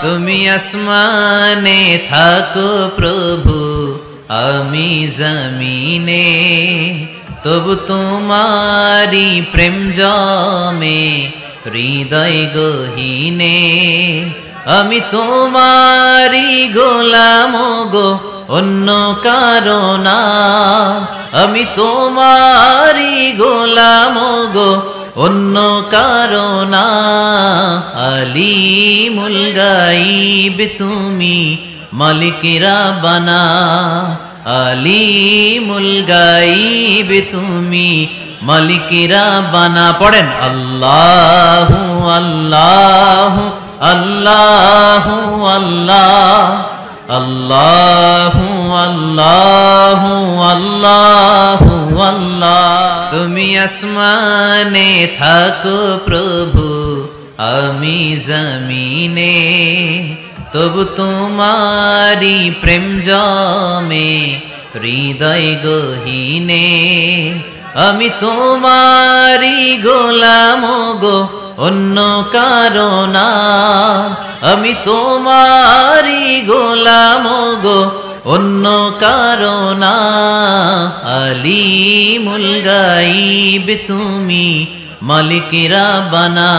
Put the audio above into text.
তুমি আসমানে থাকো প্রভু, আমি জমিনে, তবু তোমারি প্রেম জমে হৃদয় গহীনে। আমি তোমারি গোলাম গো, অন্য কারো না। আমি তোমারি গোলাম গো, অন্য কারো না। আলিমুল গাইব তুমি, মালিক রাব্বানা। আলিমুল গাইব তুমি, মালিক রাব্বানা। পড়েন আল্লাহু আল্লাহু আল্লাহু আল্লাহ, আল্লাহু আল্লাহু আল্লাহু আল্লাহ। তুমি আসমানে থাকো প্রভু, আমি জমিনে, তবু তোমারি প্রেম জমে হৃদয় গহীনে। আমি তোমারি গোলাম গো, অন্য কারো না। আমি তোমারি গোলাম গো, অন্য কারো না। আলিমুল গাইব তুমি, মালিক রাব্বানা।